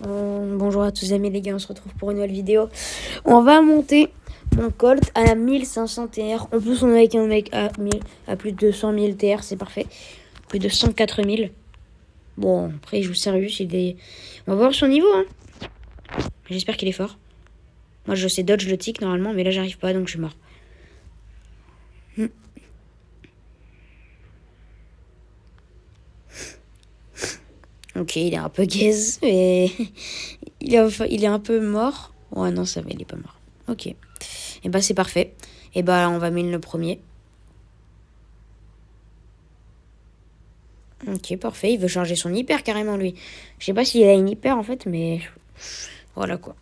Bonjour à tous amis les gars, on se retrouve pour une nouvelle vidéo. On va monter mon Colt à 1500 TR. En plus on est avec un mec à plus de 200 000 TR, c'est parfait. Plus de 104 000. Bon, après il joue sérieux, on va voir son niveau. Hein. J'espère qu'il est fort. Moi je sais dodge le tic normalement, mais là j'arrive pas donc je suis mort. Ok, il est un peu gaze, mais il est un peu mort. Ouais, non, ça va, il est pas mort. Ok. Et bah, c'est parfait. Et bah, on va mettre le premier. Ok, parfait. Il veut charger son hyper carrément, lui. Je sais pas s'il a une hyper en fait, mais voilà quoi.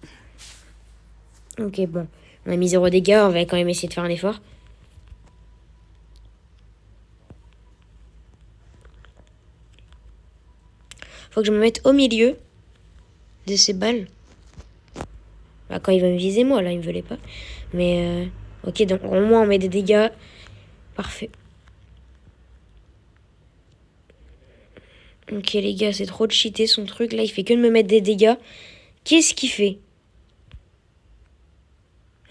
Ok, bon. On a mis 0 dégâts, on va quand même essayer de faire un effort. Faut que je me mette au milieu de ces balles. Bah, quand il va me viser, moi, là, il me veut pas. Mais, ok, donc au moins on met des dégâts. Parfait. Ok, les gars, c'est trop de cheater son truc. Là, il fait que de me mettre des dégâts. Qu'est-ce qu'il fait?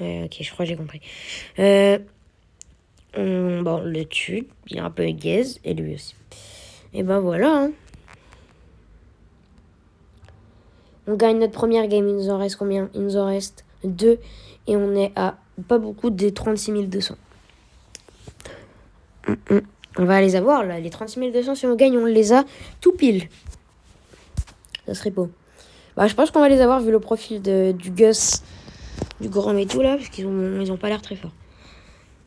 Ok, je crois que j'ai compris. Bon, le tue. Il est un peu gaze. Et lui aussi. Et ben voilà, hein. On gagne notre première game. Il nous en reste combien? Il nous en reste 2. Et on est à pas beaucoup des 36 200. On va les avoir, là. Les 36 200, si on gagne, on les a tout pile. Ça serait beau. Bah, je pense qu'on va les avoir vu le profil du Gus, du Grand et tout, là. Parce qu'ils ont pas l'air très forts.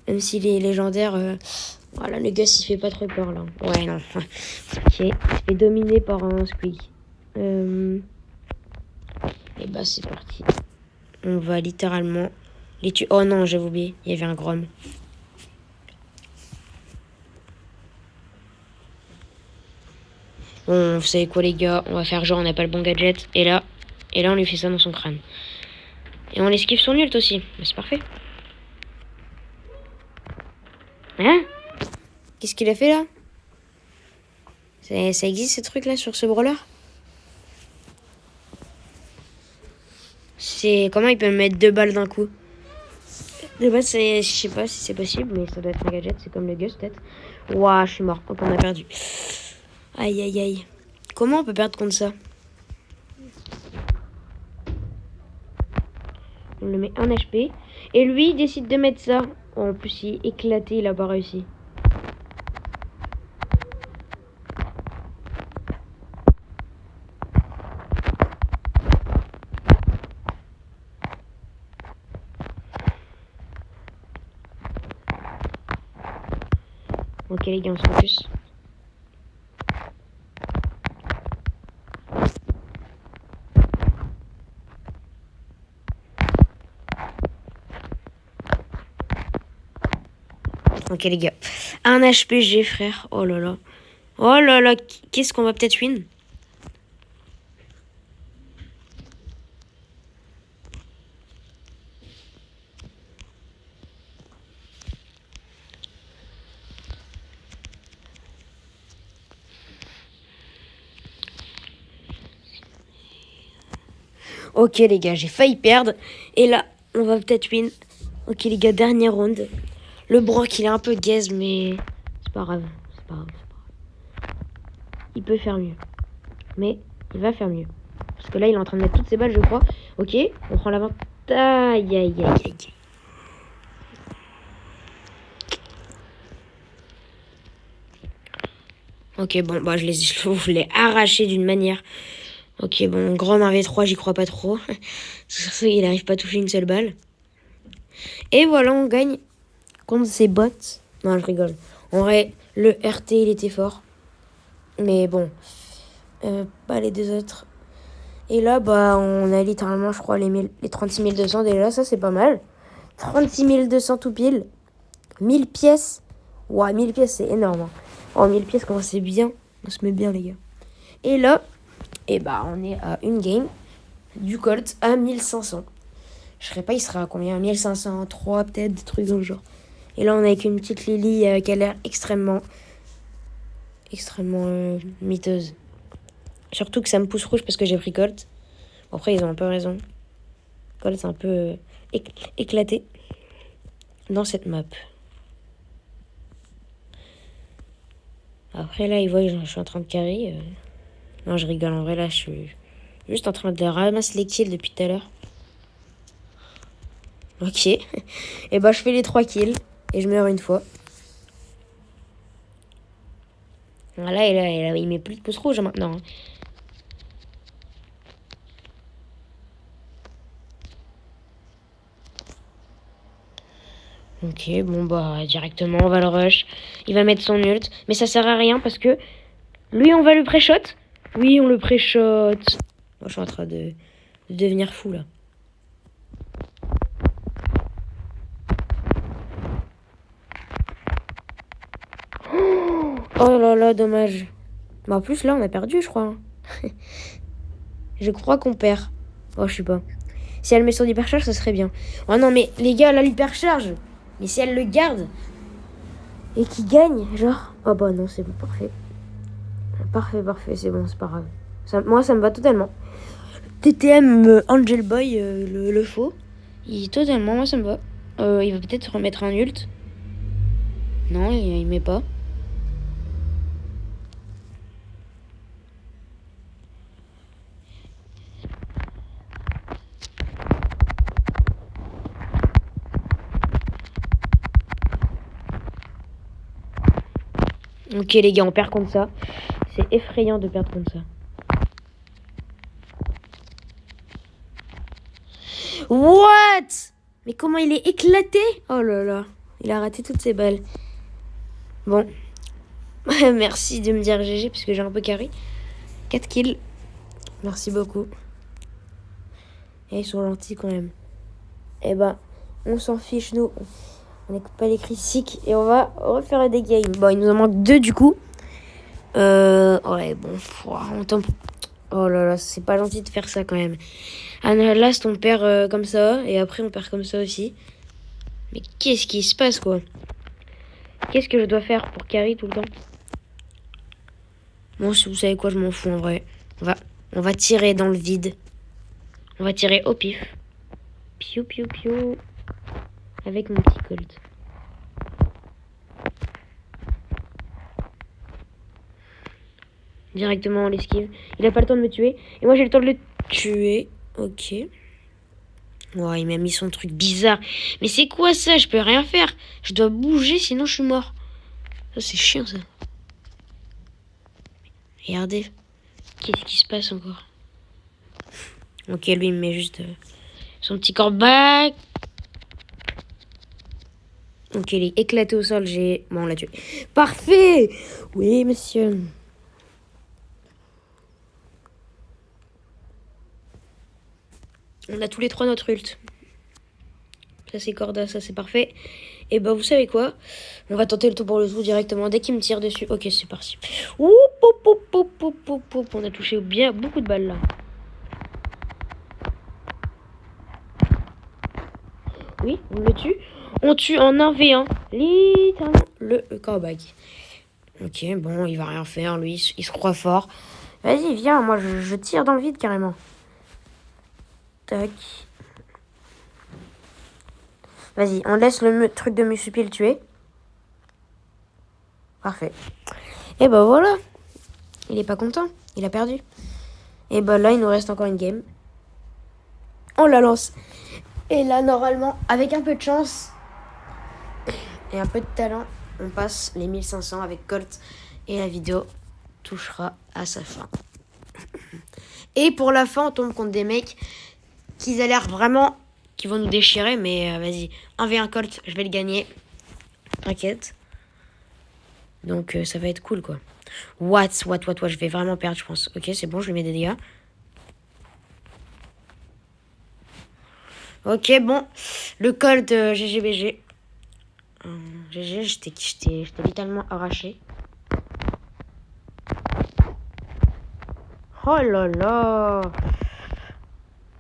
Même si les légendaires... Voilà, le Gus, il fait pas très peur, là. Ouais, non. Ok. Il se fait dominer par un Squeak. Et bah, c'est parti. On va littéralement les tuer. Oh non, j'avais oublié. Il y avait un Grom. Bon, vous savez quoi, les gars? On va faire genre, on n'a pas le bon gadget. Et là, on lui fait ça dans son crâne. Et on l'esquive son ult aussi. Mais c'est parfait. Hein? Qu'est-ce qu'il a fait, là? Ça existe, ces trucs-là, sur ce brawler? Comment il peut me mettre 2 balles d'un coup? De base, je sais pas si c'est possible, mais ça doit être un gadget. C'est comme le Gus, peut-être. Ouah, je suis mort. Donc, on a perdu. Aïe, aïe, aïe. Comment on peut perdre contre ça? On le met 1 HP. Et lui, il décide de mettre ça. Oh, en plus, il est éclaté, il a pas réussi. Ok, les gars, on se focus. Ok, les gars. 1 HPG, frère. Oh là là. Oh là là. Qu'est-ce qu'on va peut-être win? Ok, les gars, j'ai failli perdre. Et là, on va peut-être win. Ok, les gars, dernière round. Le Brock, il est un peu gaze, mais c'est pas grave. C'est pas grave. Il peut faire mieux. Mais il va faire mieux. Parce que là, il est en train de mettre toutes ses balles, je crois. Ok, on prend l'avantage. Aïe, aïe, aïe, aïe. Ok, bon, bah, je l'ai arraché d'une manière. Ok, bon, grand 1v3, j'y crois pas trop. Surtout, il arrive pas à toucher une seule balle. Et voilà, on gagne contre ces bots. Non, je rigole. En vrai, le RT, il était fort. Mais bon, pas les deux autres. Et là, bah, on a littéralement, je crois, les 36 200 déjà. Ça, c'est pas mal. 36 200 tout pile. 1000 pièces. Ouah, 1000 pièces, c'est énorme. Hein. Oh, 1000 pièces, comment c'est bien. On se met bien, les gars. Et là, bah, on est à une game du Colt à 1500. Je sais pas, il sera à combien? 1503 peut-être, des trucs dans le genre. Et là, on a avec une petite Lily qui a l'air extrêmement miteuse. Surtout que ça me pousse rouge parce que j'ai pris Colt. Après, ils ont un peu raison. Colt, c'est un peu éclaté dans cette map. Après, là, ils voient que je suis en train de carry. Non, je rigole. En vrai, là, je suis juste en train de ramasser les kills depuis tout à l'heure. Ok. Et bah, je fais les 3 kills. Et je meurs une fois. Là, il met plus de pouces rouges maintenant. Ok, bon bah directement on va le rush. Il va mettre son ult. Mais ça sert à rien parce que lui on va le pré-shot. Oui on le pré-shot. Moi je suis en train de devenir fou là. Oh là là dommage. Bah en plus là on a perdu je crois. Je crois qu'on perd. Oh je sais pas. Si elle met son hypercharge ça serait bien. Oh non mais les gars là l'hypercharge. Mais si elle le garde et qu'il gagne genre. Oh bah non c'est bon parfait. Parfait, c'est bon, c'est pas grave. Moi, ça me va totalement. TTM Angel Boy, le faux. Totalement, moi, ça me va. Il va peut-être remettre un ult. Non, il met pas. Ok, les gars, on perd contre ça. C'est effrayant de perdre contre ça. What? Mais comment il est éclaté? Oh là là. Il a raté toutes ses balles. Bon. Merci de me dire GG parce que j'ai un peu carré. 4 kills. Merci beaucoup. Et ils sont gentils quand même. Eh ben, on s'en fiche, nous. On n'écoute pas les critiques et on va refaire des games. Bon, il nous en manque 2 du coup. Ouais, bon. On tombe. Oh là là, c'est pas gentil de faire ça quand même. À last, on perd comme ça et après, on perd comme ça aussi. Mais qu'est-ce qui se passe quoi? Qu'est-ce que je dois faire pour carry tout le temps? Bon, si vous savez quoi, je m'en fous en vrai. On va tirer dans le vide. On va tirer au pif. Piou, piou, piou. Avec mon petit Colt. Directement on l'esquive. Il a pas le temps de me tuer. Et moi j'ai le temps de le tuer. Ok. Ouais, il m'a mis son truc bizarre. Mais c'est quoi ça? Je peux rien faire. Je dois bouger sinon je suis mort. Ça c'est chiant ça. Regardez. Qu'est-ce qui se passe encore? Ok, lui il me met juste son petit corps back. Ok, il est éclaté au sol. Bon, on l'a tué. Parfait! Oui, monsieur. On a tous les 3 notre ult. Ça, c'est Corda, ça, c'est parfait. Et bah, vous savez quoi? On va tenter le tout pour le tout directement dès qu'il me tire dessus. Ok, c'est parti. Oup, oup, oup, oup, oup, oup, oup. On a touché bien beaucoup de balles, là. Oui, on le tue. On tue en 1v1. Littéralement, le cowback. Ok, bon, il va rien faire, lui. Il se croit fort. Vas-y, viens, moi, je tire dans le vide, carrément. Tac. Vas-y, on laisse le truc de Musupi le tuer. Parfait. Et bah voilà. Il est pas content. Il a perdu. Et bah là, il nous reste encore une game. On la lance. Et là, normalement, avec un peu de chance et un peu de talent, on passe les 1500 avec Colt. Et la vidéo touchera à sa fin. Et pour la fin, on tombe contre des mecs qui a l'air vraiment... qui vont nous déchirer. Mais vas-y, 1v1 Colt, je vais le gagner. T'inquiète. Donc ça va être cool quoi. What, je vais vraiment perdre je pense. Ok, c'est bon, je lui mets des dégâts. Ok, bon. Le Colt GGBG. GG, j'étais littéralement arraché. Oh là là.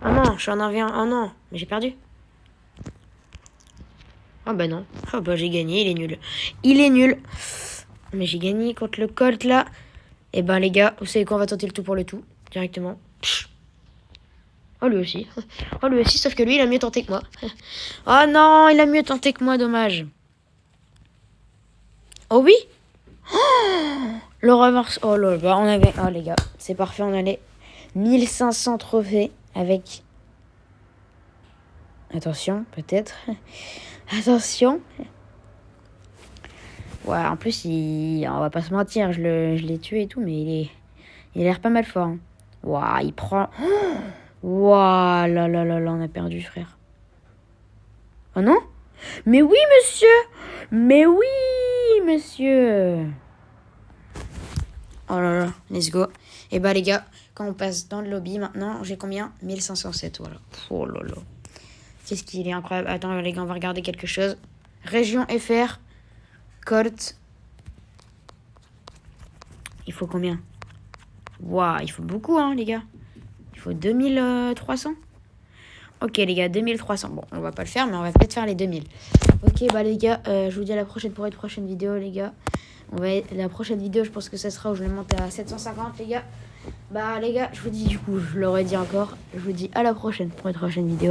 Ah non, je suis en 1v1. Oh non, mais j'ai perdu. Ah bah non. Ah bah j'ai gagné, il est nul. Il est nul. Mais j'ai gagné contre le Colt là. Et ben les gars, vous savez quoi, on va tenter le tout pour le tout. Directement. Psh. Oh, lui aussi. Oh, lui aussi, sauf que lui, il a mieux tenté que moi. Oh non, il a mieux tenté que moi, dommage. Oh oui. Le reverse. Oh là là, on avait... Oh les gars, c'est parfait, on allait 1500 trophées avec... Attention, peut-être. Attention. Ouais, en plus, on va pas se mentir, je l'ai tué et tout, mais il a l'air pas mal fort. Hein. Ouah, il prend... Ouah, là, là, là, là, on a perdu, frère. Oh non? Mais oui, monsieur! Mais oui, monsieur! Oh là là, let's go. Et bah les gars, quand on passe dans le lobby maintenant, j'ai combien? 1507, voilà. Oh là là. Qu'est-ce qu'il est incroyable. Attends les gars, on va regarder quelque chose. Région FR, Colt. Il faut combien? Waouh, il faut beaucoup hein les gars. Il faut 2300. Ok les gars, 2300. Bon, on va pas le faire, mais on va peut-être faire les 2000. Ok, bah les gars, je vous dis à la prochaine pour une prochaine vidéo les gars. La prochaine vidéo, je pense que ça sera où je vais monter à 750 les gars. Bah les gars, je vous dis du coup, je l'aurais dit encore. Je vous dis à la prochaine pour une prochaine vidéo.